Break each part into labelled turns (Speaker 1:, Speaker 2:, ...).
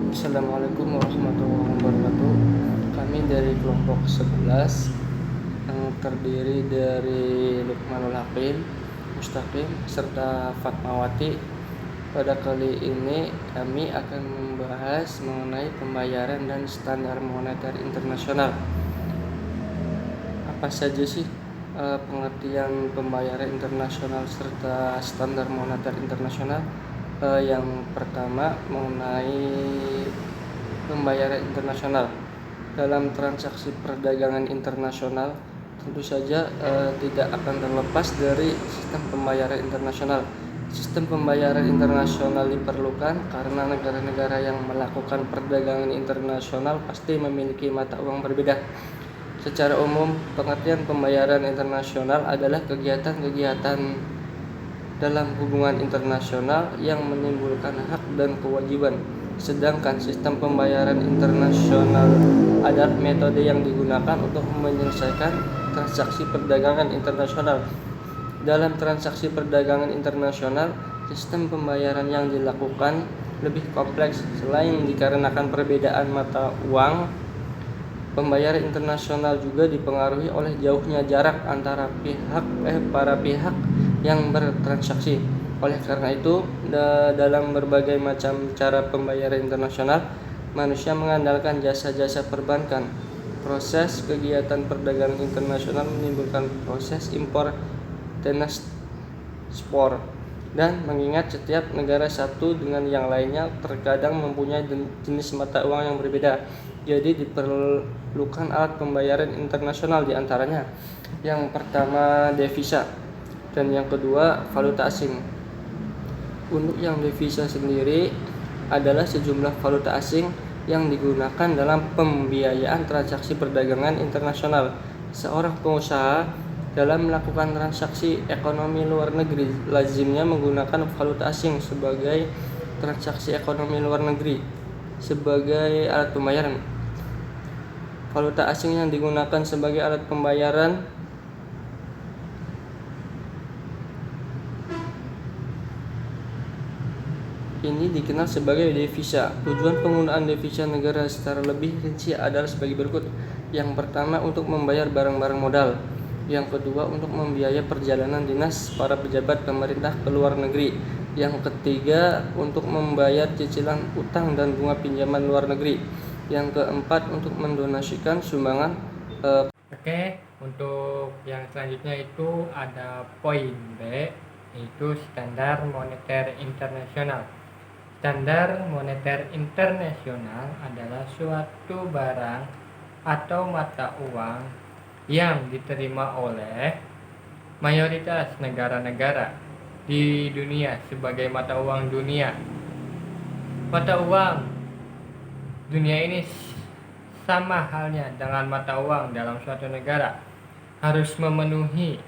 Speaker 1: Assalamualaikum warahmatullahi wabarakatuh. Kami dari kelompok 11 yang terdiri dari Lukmanul Hakim, Mustaqim, serta Fatmawati. Pada kali ini kami akan membahas mengenai pembayaran dan standar moneter internasional. Apa saja sih pengertian pembayaran internasional serta standar moneter internasional? Yang pertama mengenai pembayaran internasional. Dalam transaksi perdagangan internasional, tentu saja tidak akan terlepas dari sistem pembayaran internasional. Sistem pembayaran internasional diperlukan karena negara-negara yang melakukan perdagangan internasional pasti memiliki mata uang berbeda. Secara umum, pengertian pembayaran internasional adalah kegiatan-kegiatan dalam hubungan internasional yang menimbulkan hak dan kewajiban. Sedangkan sistem pembayaran internasional adalah metode yang digunakan untuk menyelesaikan transaksi perdagangan internasional. Dalam transaksi perdagangan internasional, sistem pembayaran yang dilakukan lebih kompleks. Selain dikarenakan perbedaan mata uang, pembayaran internasional juga dipengaruhi oleh jauhnya jarak antara para pihak yang bertransaksi. Oleh karena itu, dalam berbagai macam cara pembayaran internasional, manusia mengandalkan jasa-jasa perbankan. Proses kegiatan perdagangan internasional menimbulkan proses impor dan ekspor, dan mengingat setiap negara satu dengan yang lainnya terkadang mempunyai jenis mata uang yang berbeda. Jadi diperlukan alat pembayaran internasional, diantaranya yang pertama devisa dan yang kedua valuta asing. Untuk yang devisa sendiri adalah sejumlah valuta asing yang digunakan dalam pembiayaan transaksi perdagangan internasional. Seorang pengusaha dalam melakukan transaksi ekonomi luar negeri lazimnya menggunakan valuta asing sebagai transaksi ekonomi luar negeri sebagai alat pembayaran. Valuta asing yang digunakan sebagai alat pembayaran ini dikenal sebagai devisa. Tujuan penggunaan devisa negara secara lebih rinci adalah sebagai berikut. Yang pertama, untuk membayar barang-barang modal. Yang kedua, untuk membiayai perjalanan dinas para pejabat pemerintah ke luar negeri. Yang ketiga, untuk membayar cicilan utang dan bunga pinjaman luar negeri. Yang keempat, untuk mendonasikan sumbangan.
Speaker 2: Oke, untuk yang selanjutnya itu ada poin B, yaitu standar moneter internasional. Standar moneter internasional adalah suatu barang atau mata uang yang diterima oleh mayoritas negara-negara di dunia sebagai mata uang dunia. Mata uang dunia ini sama halnya dengan mata uang dalam suatu negara harus memenuhi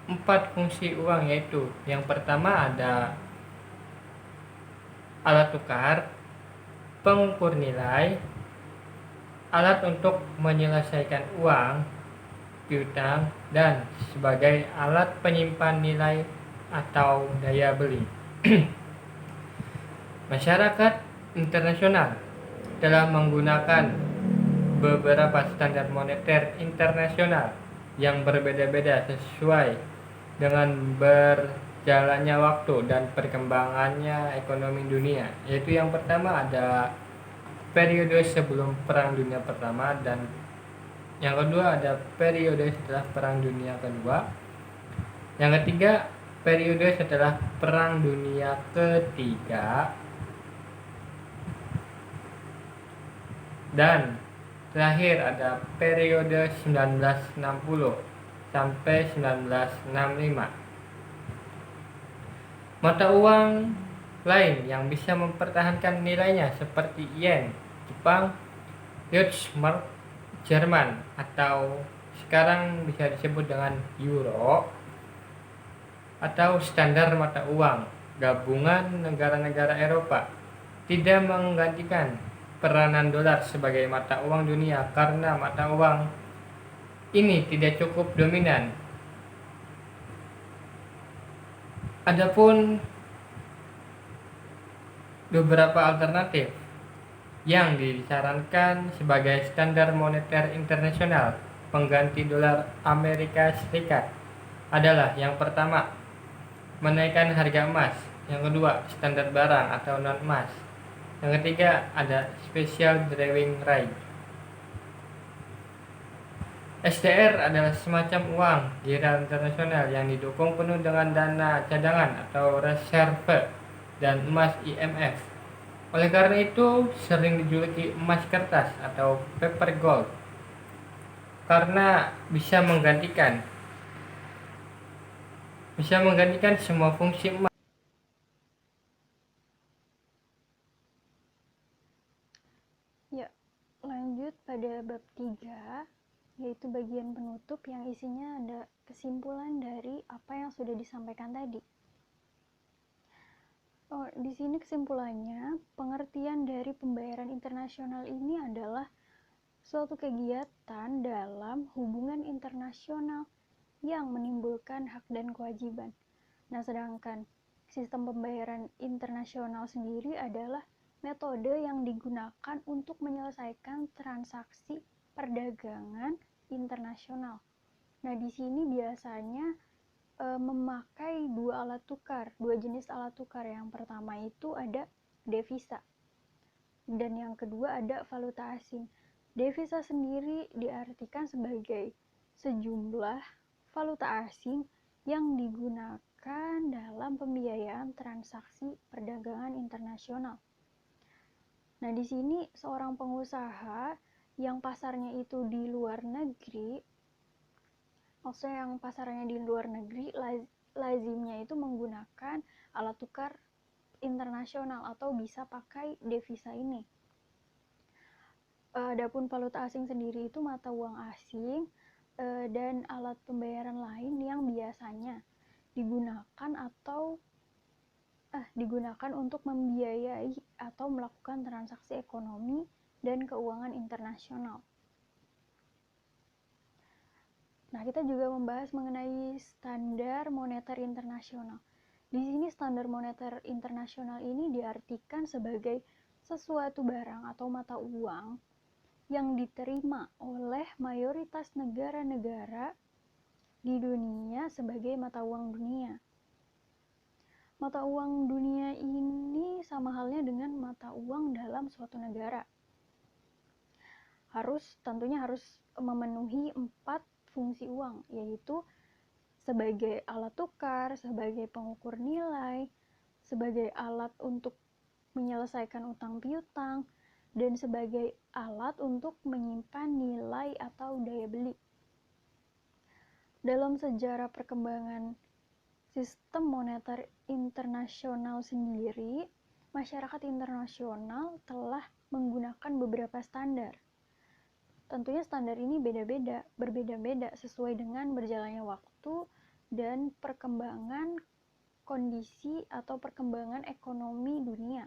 Speaker 2: 4 fungsi uang, yaitu yang pertama ada alat tukar, pengukur nilai, alat untuk menyelesaikan uang, piutang, dan sebagai alat penyimpan nilai atau daya beli. Masyarakat internasional telah menggunakan beberapa standar moneter internasional yang berbeda-beda sesuai dengan berjalannya waktu dan perkembangannya ekonomi dunia, yaitu yang pertama ada periode sebelum Perang Dunia Pertama, dan yang kedua ada periode setelah Perang Dunia Kedua, yang ketiga periode setelah Perang Dunia Ketiga, dan terakhir ada periode 1960 sampai 1965. Mata uang lain yang bisa mempertahankan nilainya seperti yen Jepang, Deutschmark Jerman, atau sekarang bisa disebut dengan euro, atau standar mata uang gabungan negara-negara Eropa, tidak menggantikan peranan dolar sebagai mata uang dunia karena mata uang ini tidak cukup dominan. Adapun beberapa alternatif yang disarankan sebagai standar moneter internasional pengganti dolar Amerika Serikat adalah yang pertama, menaikkan harga emas, yang kedua, standar barang atau non emas, yang ketiga ada special drawing right. SDR adalah semacam uang digital internasional yang didukung penuh dengan dana cadangan atau reserve dan emas IMF. Oleh karena itu, sering dijuluki emas kertas atau paper gold karena bisa menggantikan semua fungsi emas.
Speaker 3: Ya, lanjut pada bab 3, yaitu bagian penutup yang isinya ada kesimpulan dari apa yang sudah disampaikan tadi. Di sini kesimpulannya, pengertian dari pembayaran internasional ini adalah suatu kegiatan dalam hubungan internasional yang menimbulkan hak dan kewajiban. Nah, sedangkan sistem pembayaran internasional sendiri adalah metode yang digunakan untuk menyelesaikan transaksi perdagangan internasional. Nah, di sini biasanya memakai dua jenis alat tukar. Yang pertama itu ada devisa, dan yang kedua ada valuta asing. Devisa sendiri diartikan sebagai sejumlah valuta asing yang digunakan dalam pembiayaan transaksi perdagangan internasional. Nah, di sini seorang pengusaha yang pasarnya itu di luar negeri, maksudnya yang pasarnya di luar negeri, lazimnya itu menggunakan alat tukar internasional atau bisa pakai devisa ini. Adapun valuta asing sendiri itu mata uang asing dan alat pembayaran lain yang biasanya digunakan untuk membiayai atau melakukan transaksi ekonomi dan keuangan internasional. Nah, kita juga membahas mengenai standar moneter internasional. Di sini standar moneter internasional ini diartikan sebagai sesuatu barang atau mata uang yang diterima oleh mayoritas negara-negara di dunia sebagai mata uang dunia. Mata uang dunia ini sama halnya dengan mata uang dalam suatu negara. Tentunya harus memenuhi 4 fungsi uang, yaitu sebagai alat tukar, sebagai pengukur nilai, sebagai alat untuk menyelesaikan utang piutang, dan sebagai alat untuk menyimpan nilai atau daya beli. Dalam sejarah perkembangan sistem moneter internasional sendiri, masyarakat internasional telah menggunakan beberapa standar. Tentunya standar ini berbeda-beda sesuai dengan berjalannya waktu dan perkembangan kondisi atau perkembangan ekonomi dunia.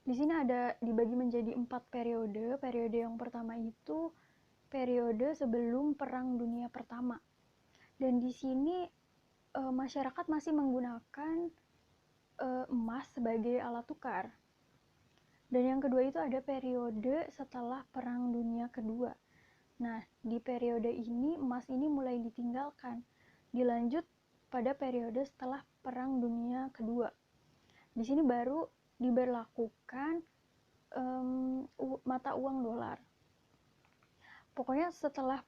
Speaker 3: Di sini ada dibagi menjadi 4 periode. Periode yang pertama itu periode sebelum Perang Dunia Pertama. Dan di sini masyarakat masih menggunakan emas sebagai alat tukar. Dan yang kedua itu ada periode setelah Perang Dunia Kedua. Nah, di periode ini emas ini mulai ditinggalkan. Dilanjut pada periode setelah Perang Dunia Kedua. Di sini baru diberlakukan mata uang dolar. Pokoknya setelah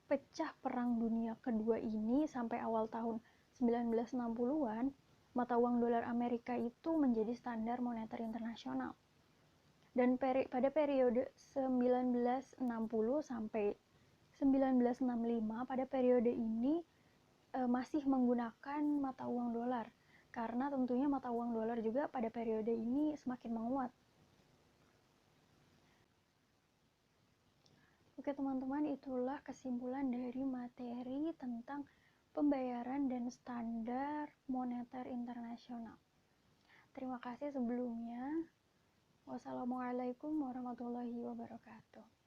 Speaker 3: pecah Perang Dunia Kedua ini sampai awal tahun 1960-an, mata uang dolar Amerika itu menjadi standar moneter internasional. Dan pada periode 1960 sampai 1965, pada periode ini masih menggunakan mata uang dolar, karena tentunya mata uang dolar juga pada periode ini semakin menguat. Oke teman-teman, itulah kesimpulan dari materi tentang pembayaran dan standar moneter internasional. Terima kasih sebelumnya. Wassalamualaikum warahmatullahi wabarakatuh.